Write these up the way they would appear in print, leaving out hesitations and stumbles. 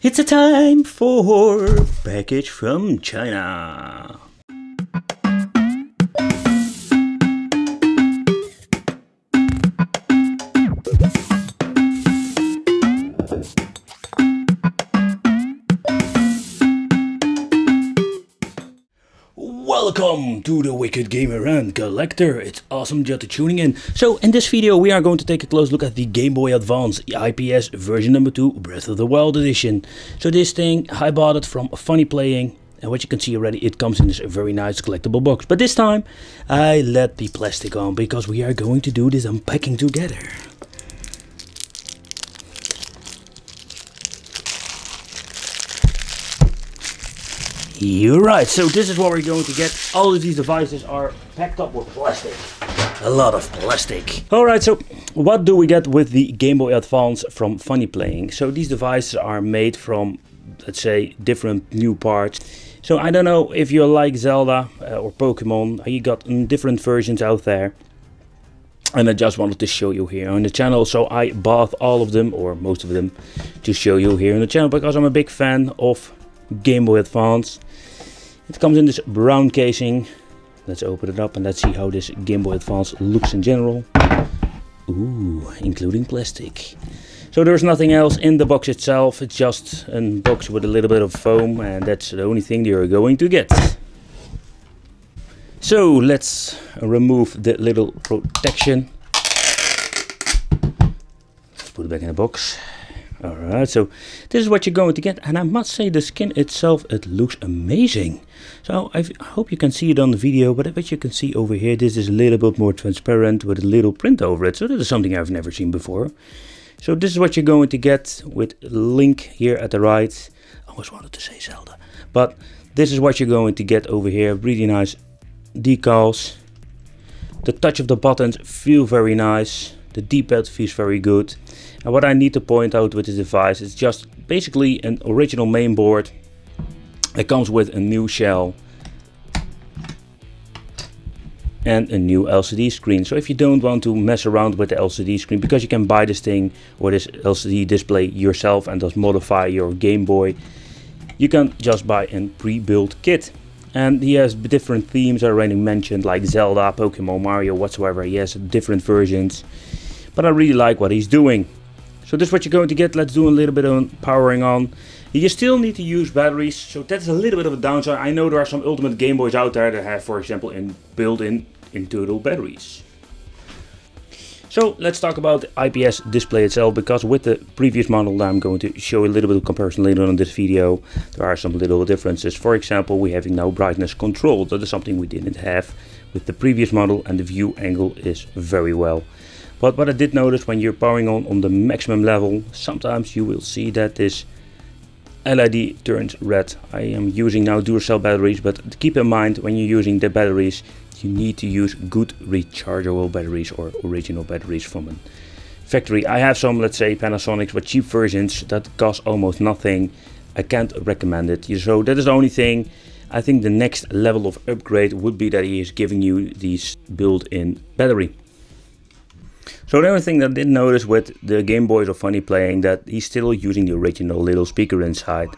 It's a time for package from China. Welcome to the Wicked Gamer and Collector. It's awesome just tuning in. So in this video we are going to take a close look at the Game Boy Advance IPS version number 2 Breath of the Wild edition. So this thing, I bought it from Funnyplaying, and what you can see already, it comes in this very nice collectible box. But this time I let the plastic on because we are going to do this unpacking together. You're right, so this is what we're going to get. All of these devices are packed up with plastic. A lot of plastic. Alright, so what do we get with the Game Boy Advance from Funnyplaying? So these devices are made from, let's say, different new parts. So I don't know if you like Zelda or Pokemon. You got different versions out there. And I just wanted to show you here on the channel. So I bought all of them, or most of them, to show you here on the channel. Because I'm a big fan of Game Boy Advance. It comes in this brown casing. Let's open it up and let's see how this Game Boy Advance looks in general. Ooh, including plastic. So there's nothing else in the box itself. It's just a box with a little bit of foam, and that's the only thing you're going to get. So let's remove the little protection. Put it back in the box. Alright, so this is what you're going to get, and I must say the skin itself, it looks amazing. So I hope you can see it on the video, but what you can see over here, this is a little bit more transparent with a little print over it. So this is something I've never seen before. So this is what you're going to get with Link here at the right. I almost wanted to say Zelda. But this is what you're going to get over here. Really nice decals. The touch of the buttons feel very nice. The D-pad feels very good. And what I need to point out with this device is just basically an original mainboard. It comes with a new shell and a new LCD screen. So if you don't want to mess around with the LCD screen, because you can buy this thing or this LCD display yourself and just modify your Game Boy, you can just buy a pre-built kit. And he has different themes I already mentioned, like Zelda, Pokemon, Mario, whatsoever. He has different versions, but I really like what he's doing. So this is what you're going to get. Let's do a little bit of powering on. You still need to use batteries, so that's a little bit of a downside. I know there are some Ultimate Game Boys out there that have, for example, built-in internal batteries. So let's talk about the IPS display itself, because with the previous model that I'm going to show a little bit of comparison later on in this video, there are some little differences. For example, we have now brightness control. That is something we didn't have with the previous model, and the view angle is very well. But what I did notice, when you're powering on the maximum level, sometimes you will see that this LED turns red. I am using now Duracell batteries, but keep in mind when you're using the batteries, you need to use good rechargeable batteries or original batteries from a factory. I have some, let's say, Panasonics, but cheap versions that cost almost nothing. I can't recommend it. So that is the only thing. I think the next level of upgrade would be that he is giving you these built-in battery. So the only thing that I did notice with the Game Boys of Funnyplaying, that he's still using the original little speaker inside.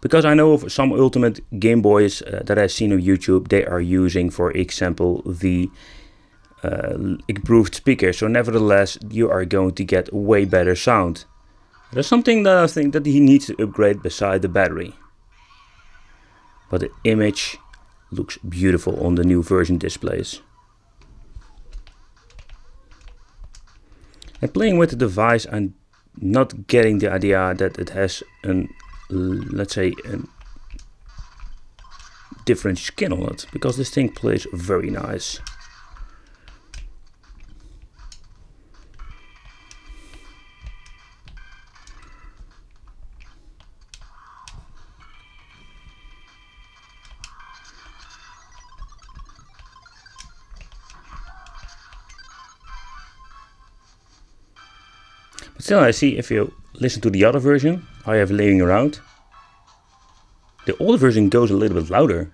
Because I know of some Ultimate Game Boys that I've seen on YouTube, they are using, for example, the improved speaker. So nevertheless, you are going to get way better sound. There's something that I think that he needs to upgrade beside the battery. But the image looks beautiful on the new version displays. And playing with the device, I'm not getting the idea that it has an, let's say, a different skin on it, because this thing plays very nice. But still, I see, if you listen to the other version I have laying around, the older version goes a little bit louder.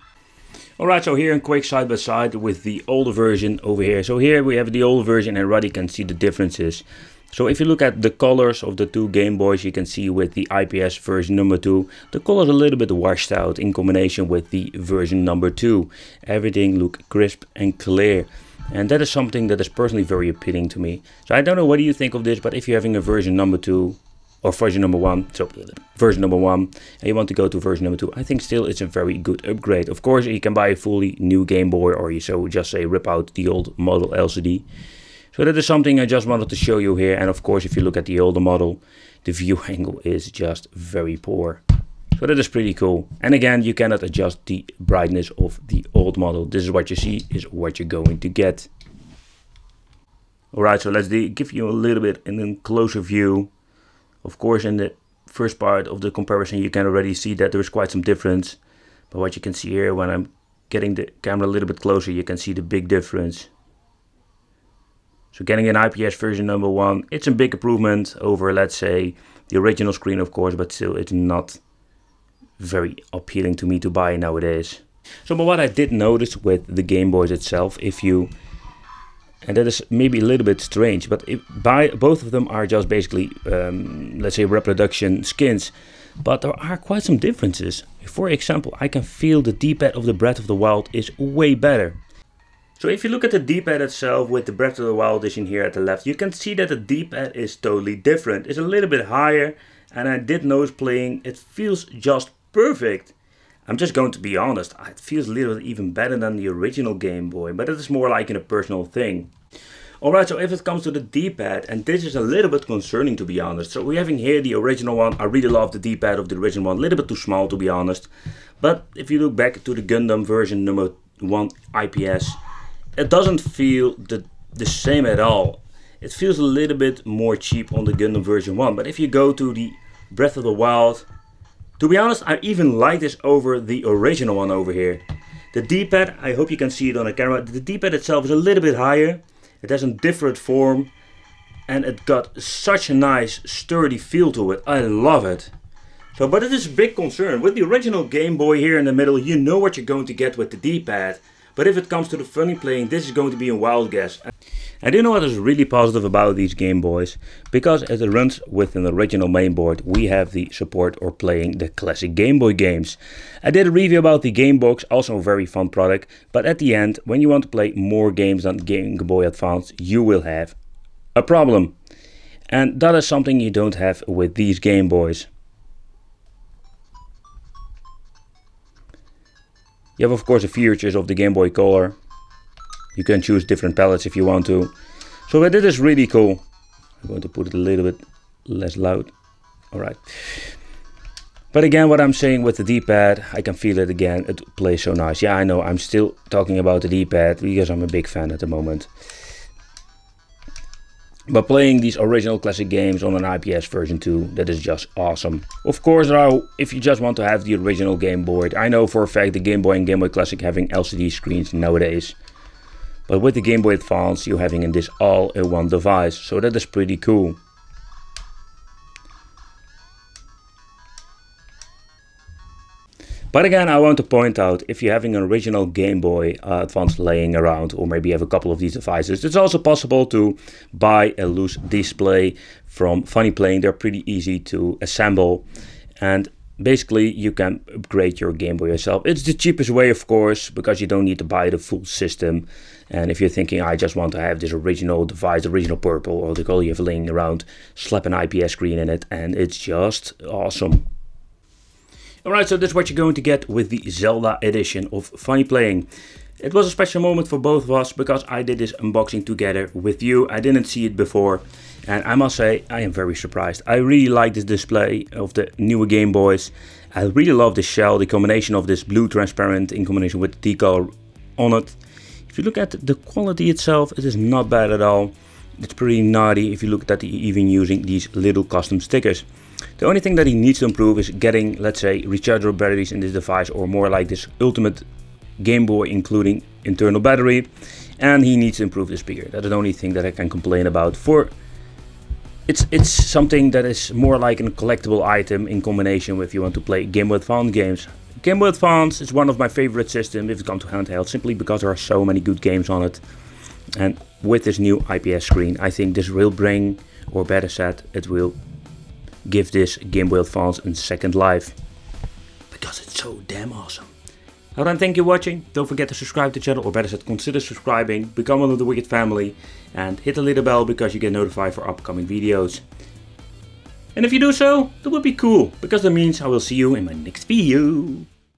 Alright, so here in quick side by side with the older version over here. So here we have the older version, and already can see the differences. So if you look at the colors of the two Game Boys, you can see with the IPS version number 2, the colors are a little bit washed out in combination with the version number 2. Everything looks crisp and clear. And that is something that is personally very appealing to me. So I don't know what do you think of this, but if you're having a version number 2, or version number 1, so version number 1, and you want to go to version number 2, I think still it's a very good upgrade. Of course, you can buy a fully new Game Boy, or you so just say rip out the old model LCD. So that is something I just wanted to show you here. And of course, if you look at the older model, the view angle is just very poor. So that is pretty cool. And again, you cannot adjust the brightness of the old model. This is what you see, is what you're going to get. Alright, so let's give you a little bit in a closer view. Of course, in the first part of the comparison, you can already see that there is quite some difference. But what you can see here, when I'm getting the camera a little bit closer, you can see the big difference. So getting an IPS version number 1, it's a big improvement over, let's say, the original screen, of course, but still it's not very appealing to me to buy nowadays. So but what I did notice with the Game Boys itself, and that is maybe a little bit strange, but both of them are just basically, let's say, reproduction skins, but there are quite some differences. For example, I can feel the D-pad of the Breath of the Wild is way better. So if you look at the D-pad itself with the Breath of the Wild edition here at the left, you can see that the D-pad is totally different. It's a little bit higher, and I did notice playing, it feels just perfect. I'm just going to be honest, it feels a little bit even better than the original Game Boy, but it is more like a personal thing. Alright, so if it comes to the D-pad, and this is a little bit concerning to be honest. So we're having here the original one. I really love the D-pad of the original one, a little bit too small to be honest. But if you look back to the Gundam version number 1 IPS, it doesn't feel the same at all. It feels a little bit more cheap on the Gundam version 1. But if you go to the Breath of the Wild, to be honest, I even like this over the original one over here. The D-pad, I hope you can see it on the camera, the D-pad itself is a little bit higher. It has a different form, and it got such a nice sturdy feel to it. I love it. So, but it is a big concern. With the original Game Boy here in the middle, you know what you're going to get with the D-pad. But if it comes to the Funnyplaying, this is going to be a wild guess. And do you know what is really positive about these Game Boys? Because as it runs with an original mainboard, we have the support or playing the classic Game Boy games. I did a review about the Game Box, also a very fun product. But at the end, when you want to play more games than Game Boy Advance, you will have a problem. And that is something you don't have with these Game Boys. You have of course the features of the Game Boy Color. You can choose different palettes if you want to. So that is really cool. I'm going to put it a little bit less loud. Alright. But again, what I'm saying with the D-pad, I can feel it again. It plays so nice. Yeah, I know, I'm still talking about the D-pad because I'm a big fan at the moment. But playing these original classic games on an IPS version 2, that is just awesome. Of course, if you just want to have the original Game Boy, I know for a fact the Game Boy and Game Boy Classic having LCD screens nowadays. But with the Game Boy Advance, you're having this all in one device, so that is pretty cool. But again, I want to point out, if you're having an original Game Boy Advance laying around, or maybe you have a couple of these devices, it's also possible to buy a loose display from Funnyplaying. They're pretty easy to assemble, and basically you can upgrade your Game Boy yourself. It's the cheapest way, of course, because you don't need to buy the full system. And if you're thinking, I just want to have this original device, original purple, or the color you have laying around, slap an IPS screen in it, and it's just awesome. Alright, so that's what you're going to get with the Zelda edition of Funnyplaying. It was a special moment for both of us because I did this unboxing together with you. I didn't see it before, and I must say I am very surprised. I really like this display of the newer Game Boys. I really love the shell, the combination of this blue transparent in combination with the decal on it. If you look at the quality itself, it is not bad at all. It's pretty naughty if you look at even using these little custom stickers. The only thing that he needs to improve is getting, let's say, rechargeable batteries in this device, or more like this ultimate Game Boy including internal battery, and he needs to improve the speaker. That's the only thing that I can complain about. It's something that is more like a collectible item in combination with if you want to play Game Boy Advance games. Game Boy Advance is one of my favorite systems if it comes to handheld, simply because there are so many good games on it. And with this new IPS screen, I think this will bring or better said, it will give this Game Boy Advance a second life. Because it's so damn awesome. Now then, thank you for watching. Don't forget to subscribe to the channel, or better said, consider subscribing, become one of the Wicked family, and hit the little bell because you get notified for upcoming videos. And if you do so, that would be cool, because that means I will see you in my next video.